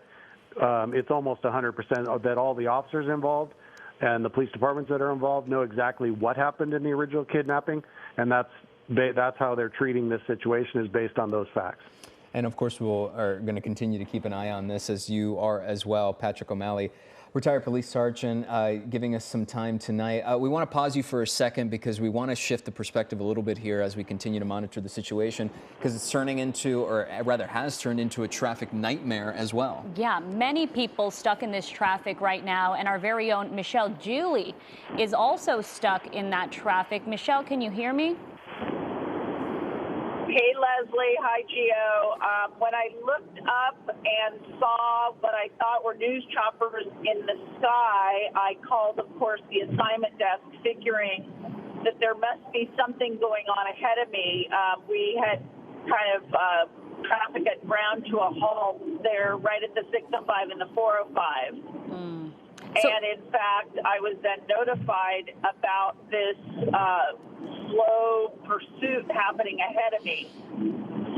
it's almost 100% that all the officers involved and the police departments that are involved know exactly what happened in the original kidnapping, and that's how they're treating this situation, is based on those facts. And of course, are going to continue to keep an eye on this, as you are as well. Patrick O'Malley, retired police sergeant, giving us some time tonight. We want to pause you for a second because we want to shift the perspective a little bit here as we continue to monitor the situation, because it's turning into, or rather has turned into, a traffic nightmare as well. Yeah, many people stuck in this traffic right now, and our very own Michelle Julie is also stuck in that traffic. Michelle, can you hear me? Hey, Leslie. Hi, Gio. When I looked up and saw what I thought were news choppers in the sky, I called, of course, the assignment desk, figuring that there must be something going on ahead of me. We had kind of traffic had ground to a halt there right at the 605 and the 405. And in fact, I was then notified about this slow pursuit happening ahead of me.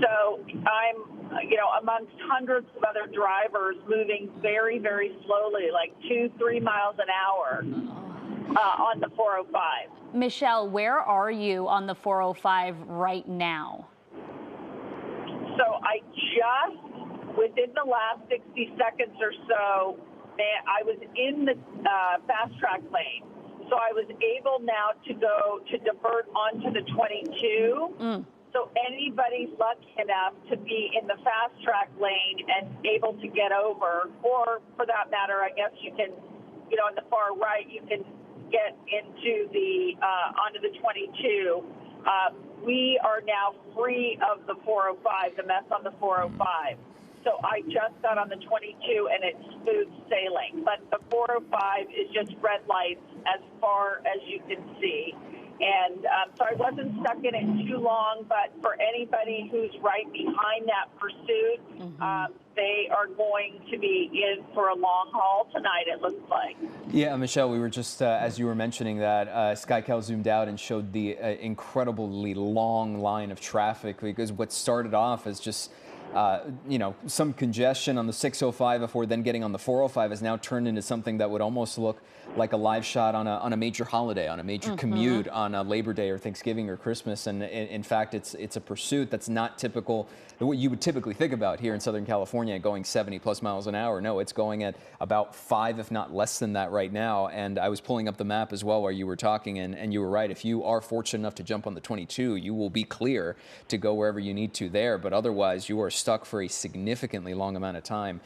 So I'm, amongst hundreds of other drivers moving very, very slowly, like 2-3 miles an hour on the 405. Michelle, where are you on the 405 right now? So I just, within the last 60 seconds or so, I was in the fast track lane. So I was able now to divert onto the 22. So anybody's lucky enough to be in the fast track lane and able to get over, or for that matter, I guess you can, on the far right, you can get into onto the 22. We are now free of the 405, the mess on the 405. So I just got on the 22 and it's smooth sailing. But the 405 is just red lights as far as you can see. And so I wasn't stuck in it too long, but for anybody who's right behind that pursuit, they are going to be in for a long haul tonight, it looks like. Yeah, Michelle, we were just, as you were mentioning that, SkyCal zoomed out and showed the incredibly long line of traffic, because what started off as just some congestion on the 605 before then getting on the 405 has now turned into something that would almost look like a live shot on a major holiday, on a major commute, on a Labor Day or Thanksgiving or Christmas. And in fact, it's a pursuit that's not typical, what you would typically think about here in Southern California, going 70 plus miles an hour. No, it's going at about 5, if not less than that right now. And I was pulling up the map as well while you were talking, and you were right. If you are fortunate enough to jump on the 22, you will be clear to go wherever you need to there. But otherwise, you are stuck for a significantly long amount of time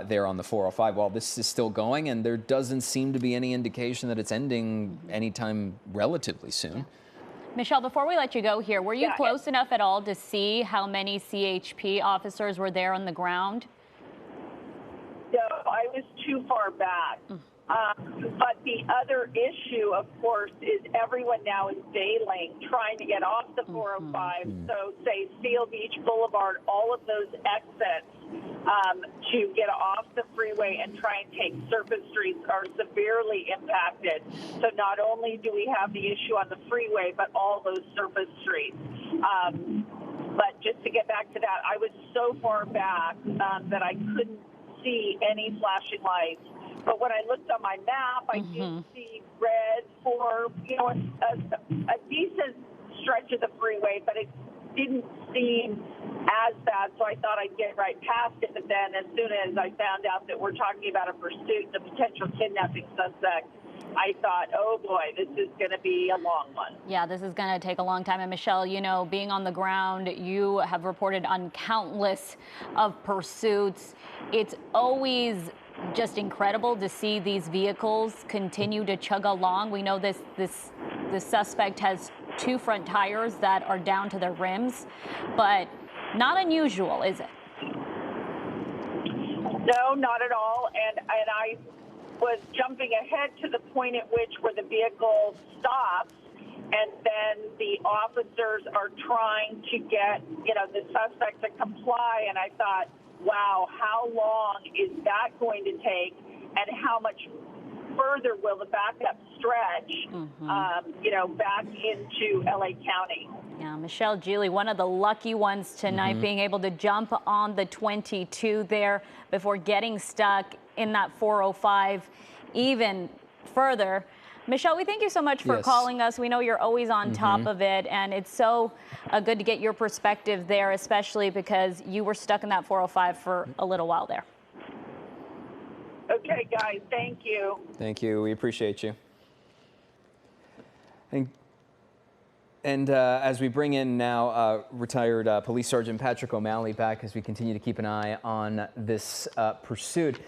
there on the 405 while this is still going, and there doesn't seem to be any indication that it's ending anytime relatively soon. Michelle, before we let you go here, were you close enough at all to see how many CHP officers were there on the ground? No, I was too far back. But the other issue, of course, is everyone now is bailing, trying to get off the 405. So, say, Seal Beach Boulevard, all of those exits to get off the freeway and try and take surface streets are severely impacted. So not only do we have the issue on the freeway, but all those surface streets. But just to get back to that, I was so far back that I couldn't see any flashing lights. But when I looked on my map, I did see red for, a decent stretch of the freeway, but it didn't seem as bad, so I thought I'd get right past it. But then as soon as I found out that we're talking about a pursuit, the potential kidnapping suspect, I thought, oh boy, this is going to be a long one. Yeah, this is going to take a long time. And Michelle, being on the ground, you have reported on countless of pursuits. It's always just incredible to see these vehicles continue to chug along. We know this suspect has 2 front tires that are down to their rims, but not unusual, is it? No, not at all. And I was jumping ahead to the point at which where the vehicle stops, and then the officers are trying to get, the suspect to comply. And I thought, wow, how long is that going to take, and how much further will the backup stretch, back into LA County? Yeah, Michelle Geely, one of the lucky ones tonight, being able to jump on the 22 there before getting stuck in that 405 even further. Michelle, we thank you so much for calling us. We know you're always on top of it, and it's so good to get your perspective there, especially because you were stuck in that 405 for a little while there. Okay, guys, thank you. Thank you. We appreciate you. And as we bring in now retired Police Sergeant Patrick O'Malley back as we continue to keep an eye on this pursuit.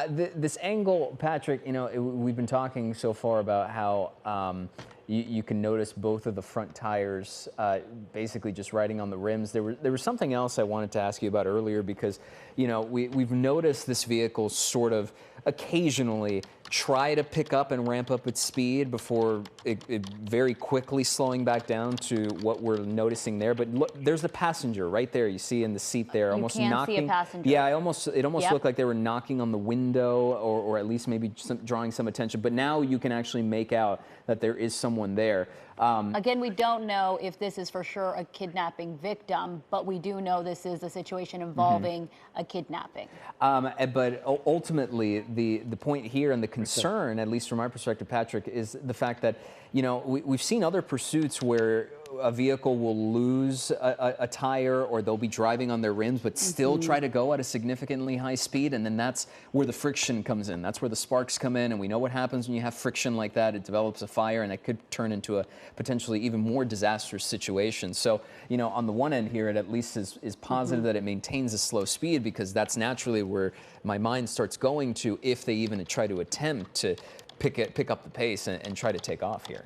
This angle, Patrick, we've been talking so far about how you can notice both of the front tires basically just riding on the rims. There was something else I wanted to ask you about earlier because, we've noticed this vehicle sort of occasionally try to pick up and ramp up its speed before it very quickly slowing back down to what we're noticing there. But look, there's the passenger right there. You see in the seat there, almost knocking. See a passenger. Yeah, it almost looked like they were knocking on the window, or at least maybe drawing some attention. But now you can actually make out that there is someone there. Again, we don't know if this is for sure a kidnapping victim, but we do know this is a situation involving a kidnapping. But ultimately, the point here and the concern, at least from my perspective, Patrick, is the fact that, we've seen other pursuits where a vehicle will lose a tire, or they'll be driving on their rims but still try to go at a significantly high speed, and then that's where the friction comes in. That's where the sparks come in, and we know what happens when you have friction like that. It develops a fire, and it could turn into a potentially even more disastrous situation. So, on the one end here, it at least is positive that it maintains a slow speed, because that's naturally where my mind starts going to if they even try to attempt to pick up the pace and try to take off here.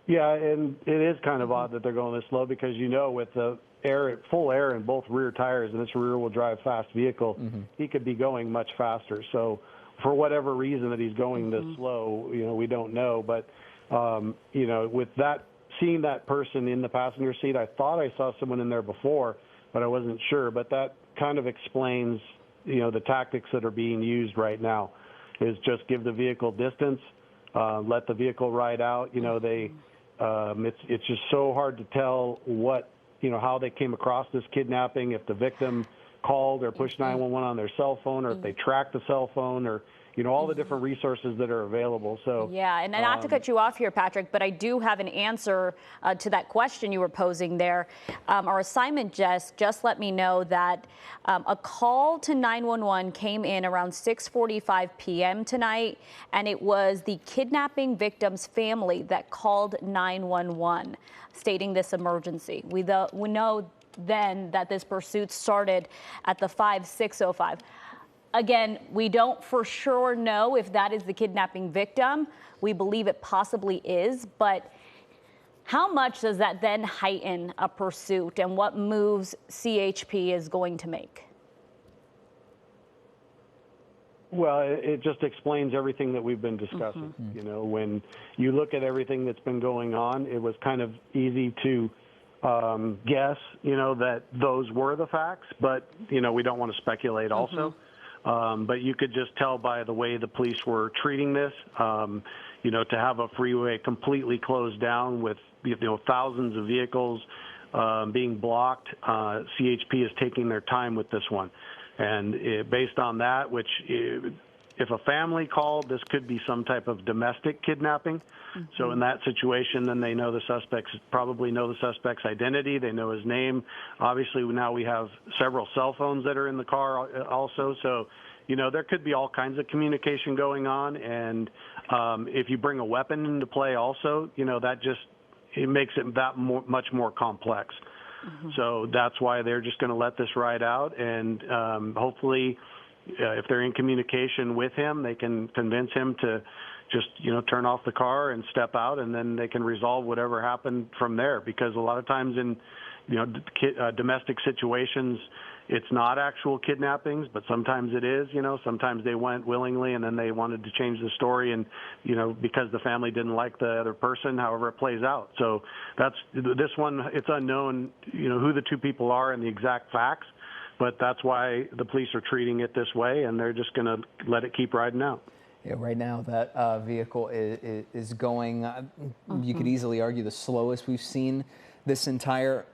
Yeah, and it is kind of odd that they're going this slow, because with the full air in both rear tires, and this rear-wheel drive fast vehicle, he could be going much faster. So for whatever reason that he's going this slow, we don't know. But, with that, seeing that person in the passenger seat, I thought I saw someone in there before, but I wasn't sure. But that kind of explains, the tactics that are being used right now is just give the vehicle distance, let the vehicle ride out. It's just so hard to tell how they came across this kidnapping, if the victim called or pushed 911 on their cell phone, or if they tracked the cell phone, or all the different resources that are available. So yeah, and not to cut you off here, Patrick, but I do have an answer to that question you were posing there. Our assignment just let me know that a call to 911 came in around 6:45 p.m. tonight, and it was the kidnapping victim's family that called 911, stating this emergency. We know then that this pursuit started at the 6:05. Again, we don't for sure know if that is the kidnapping victim. We believe it possibly is, but how much does that then heighten a pursuit, and what moves CHP is going to make? Well, it just explains everything that we've been discussing. When you look at everything that's been going on, it was kind of easy to guess, that those were the facts, but, we don't want to speculate also. But you could just tell by the way the police were treating this, to have a freeway completely closed down with, thousands of vehicles being blocked. CHP is taking their time with this one. And based on that, which if a family called, this could be some type of domestic kidnapping. So in that situation, then they know probably know the suspect's identity. They know his name. Obviously, now we have several cell phones that are in the car also. So, there could be all kinds of communication going on. And if you bring a weapon into play also, it makes it much more complex. So that's why they're just going to let this ride out. And hopefully, if they're in communication with him, they can convince him to just, turn off the car and step out, and then they can resolve whatever happened from there. Because a lot of times in, domestic situations, it's not actual kidnappings, but sometimes it is. Sometimes they went willingly, and then they wanted to change the story, and because the family didn't like the other person, however it plays out. So that's this one. It's unknown, who the two people are and the exact facts, but that's why the police are treating it this way, and they're just going to let it keep riding out. Yeah, right now that vehicle is going, you could easily argue, the slowest we've seen this entire,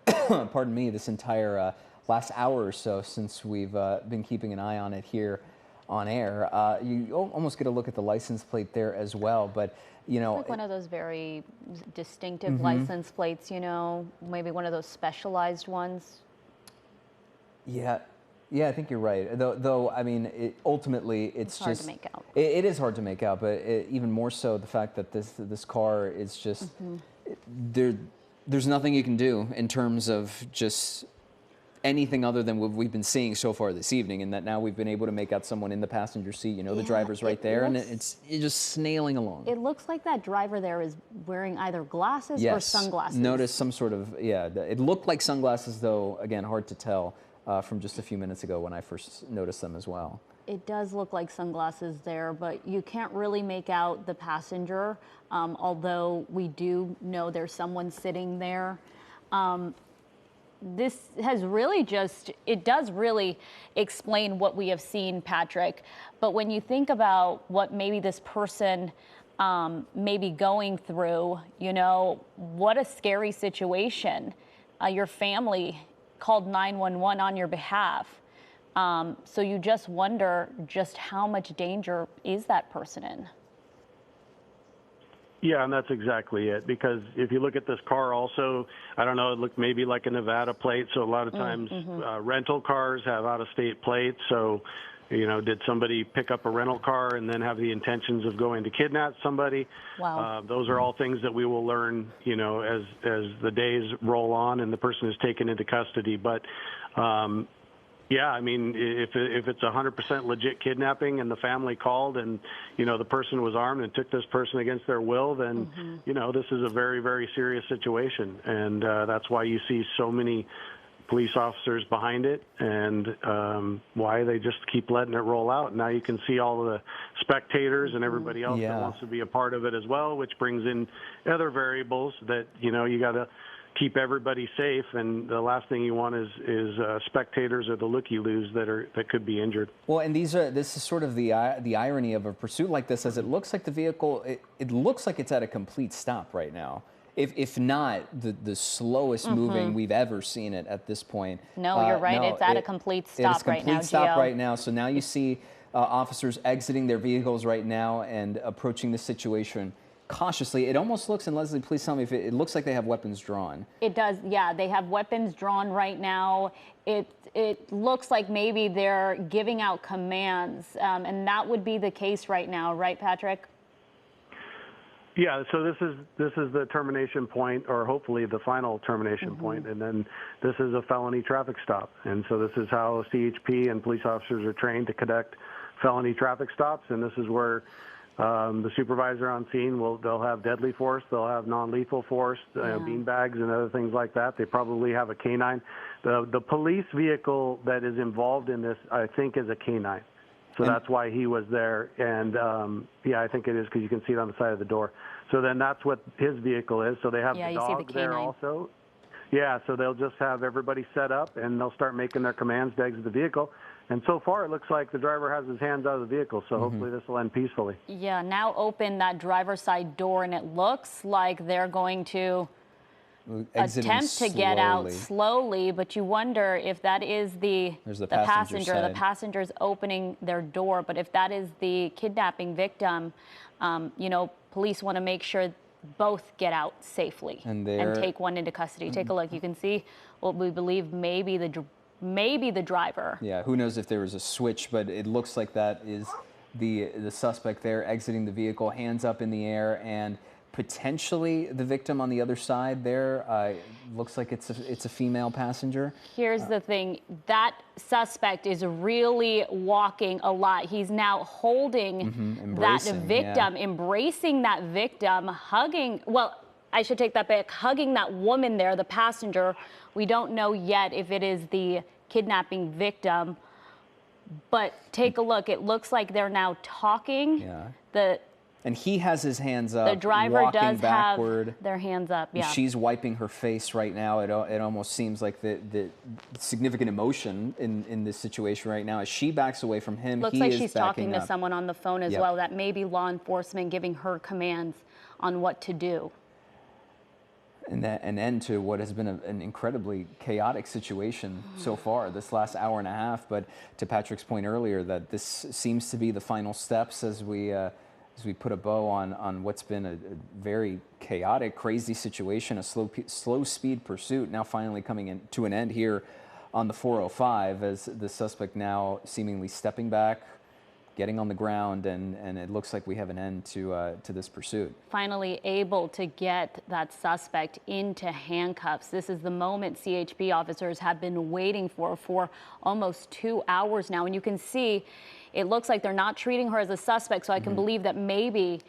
pardon me, this entire last hour or so since we've been keeping an eye on it here on air. You almost get a look at the license plate there as well, but it's like one of those very distinctive license plates, maybe one of those specialized ones. Yeah, I think you're right. Though I mean, ultimately, it's hard just to make out. It is hard to make out, but even more so the fact that this car is just there's nothing you can do in terms of just anything other than what we've been seeing so far this evening, and that now we've been able to make out someone in the passenger seat. The driver's right there, and it's just snailing along. It looks like that driver there is wearing either glasses or sunglasses. Notice some sort of it looked like sunglasses, though. Again, hard to tell. From just a few minutes ago when I first noticed them as well. It does look like sunglasses there, but you can't really make out the passenger, although we do know there's someone sitting there. This has really it does really explain what we have seen, Patrick. But when you think about what maybe this person may be going through, what a scary situation. Your family called 911 on your behalf. So you just wonder just how much danger is that person in? Yeah, and that's exactly it. Because if you look at this car also, I don't know, it looked maybe like a Nevada plate. So a lot of times rental cars have out-of-state plates. So, did somebody pick up a rental car and then have the intentions of going to kidnap somebody? Wow. Those are all things that we will learn, as the days roll on and the person is taken into custody. But, yeah, I mean, if it's 100% legit kidnapping and the family called and, the person was armed and took this person against their will, then, this is a very, very serious situation. And that's why you see so many police officers behind it, and why they just keep letting it roll out. Now you can see all the spectators and everybody else that wants to be a part of it as well, which brings in other variables that, you know, you got to keep everybody safe, and the last thing you want is spectators or the looky-loos that could be injured. Well, and this is sort of the irony of a pursuit like this, as it looks like the vehicle, it looks like it's at a complete stop right now. If not the slowest moving we've ever seen it at this point. No, you're right. No, it's at a complete stop right now, It's a complete stop right now. So now you see officers exiting their vehicles right now and approaching the situation cautiously. It almost looks, and Leslie, please tell me if it looks like they have weapons drawn. It does, yeah. They have weapons drawn right now. It looks like maybe they're giving out commands, and that would be the case right now, right, Patrick? Yeah, so this is the termination point, or hopefully the final termination point, and then this is a felony traffic stop. And so this is how CHP and police officers are trained to conduct felony traffic stops, and this is where the supervisor on scene they'll have deadly force, they'll have non-lethal force, bean bags and other things like that. They probably have a canine. The police vehicle that is involved in this, I think, is a canine. So that's why he was there. And yeah, I think it is, because you can see it on the side of the door. So then that's what his vehicle is. So they have the dog there also. Yeah, so they'll just have everybody set up, and they'll start making their commands to exit the vehicle. And so far, it looks like the driver has his hands out of the vehicle, so hopefully this will end peacefully. Yeah, now open that driver's side door, and it looks like they're going to attempt to get out slowly, but you wonder if that is the passenger. The passenger's opening their door, but if that is the kidnapping victim, you know, police want to make sure both get out safely and take one into custody. Take a look. You can see what we believe maybe the driver. Yeah, who knows if there was a switch, but it looks like that is the suspect there exiting the vehicle, hands up in the air, and potentially the victim on the other side there. Looks like it's a female passenger. Here's the thing, that suspect is really walking a lot. He's now holding that victim, embracing that victim, hugging, well, I should take that back, hugging that woman there, the passenger. We don't know yet if it is the kidnapping victim, but take a look. It looks like they're now talking. Yeah. And he has his hands up. The driver does backward. have their hands up, yeah. She's wiping her face right now. It almost seems like the significant emotion in this situation right now. As she backs away from him, looks he like is she's talking to someone on the phone as well. That may be law enforcement giving her commands on what to do. And an end to what has been an incredibly chaotic situation so far this last hour and a half. But to Patrick's point earlier, that this seems to be the final steps as we put a bow on what's been a very chaotic, crazy situation, a slow speed pursuit, now finally coming to an end here on the 405, as the suspect now seemingly stepping back, getting on the ground, and it looks like we have an end to this pursuit. Finally able to get that suspect into handcuffs. This is the moment CHP officers have been waiting for almost 2 hours now, and you can see it looks like they're not treating her as a suspect, so I can believe that maybe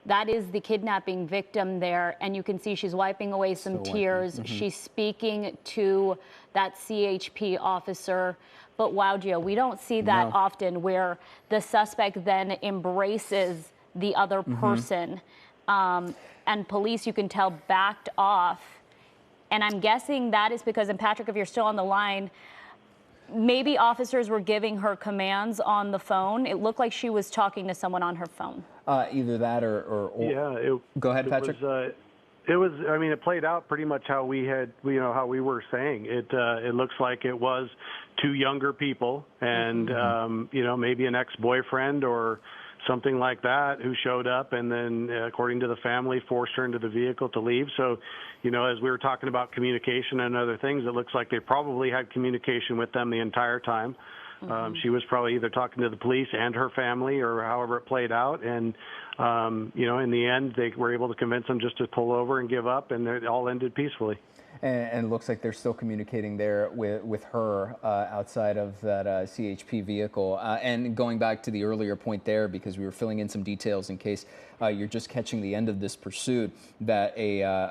that is the kidnapping victim there, and you can see she's wiping away some tears. She's speaking to that CHP officer. But wow, Gio, we don't see that often, where the suspect then embraces the other person. And police, you can tell, backed off. And I'm guessing that is because, and Patrick, if you're still on the line, maybe officers were giving her commands on the phone. It looked like she was talking to someone on her phone. Either that or yeah. Go ahead, Patrick. I mean, it played out pretty much how we had, how we were saying. It looks like it was two younger people and, maybe an ex-boyfriend or something like that who showed up and then, according to the family, forced her into the vehicle to leave. So, as we were talking about communication and other things, it looks like they probably had communication with them the entire time. She was probably either talking to the police and her family or however it played out. And, in the end, they were able to convince them just to pull over and give up, and it all ended peacefully. And it looks like they're still communicating there with her outside of that CHP vehicle. And going back to the earlier point there, because we were filling in some details in case you're just catching the end of this pursuit, that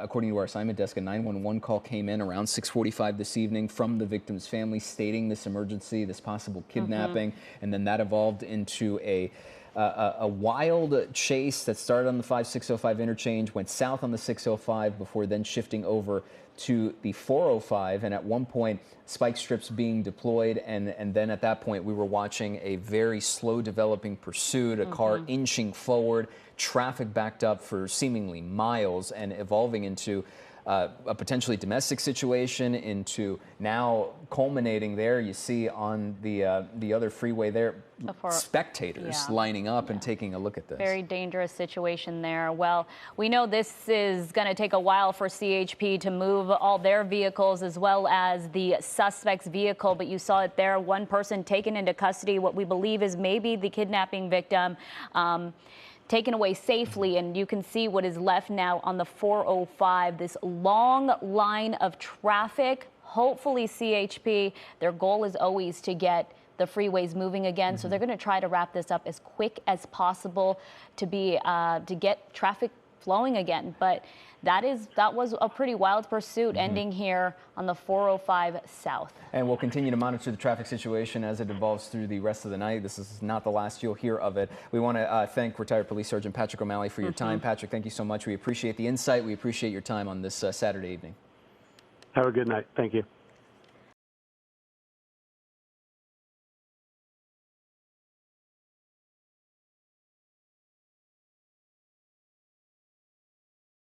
according to our assignment desk, a 911 call came in around 6:45 this evening from the victim's family stating this emergency, this possible kidnapping, and then that evolved into a wild chase that started on the 5605 interchange, went south on the 605 before then shifting over to the 405, and at one point spike strips being deployed, and then at that point we were watching a very slow developing pursuit, a car inching forward, traffic backed up for seemingly miles, and evolving into a potentially domestic situation, into now culminating there. You see on the other freeway there, spectators lining up and taking a look at this. Very dangerous situation there. Well, we know this is going to take a while for CHP to move all their vehicles as well as the suspect's vehicle, but you saw it there, one person taken into custody, what we believe is maybe the kidnapping victim. Taken away safely, and you can see what is left now on the 405, this long line of traffic. Hopefully CHP, their goal is always to get the freeways moving again, so they're going to try to wrap this up as quick as possible to get traffic flowing again. But that was a pretty wild pursuit ending here on the 405 South. And we'll continue to monitor the traffic situation as it evolves through the rest of the night. This is not the last you'll hear of it. We want to thank retired Police Sergeant Patrick O'Malley for your time. Patrick, thank you so much. We appreciate the insight. We appreciate your time on this Saturday evening. Have a good night. Thank you.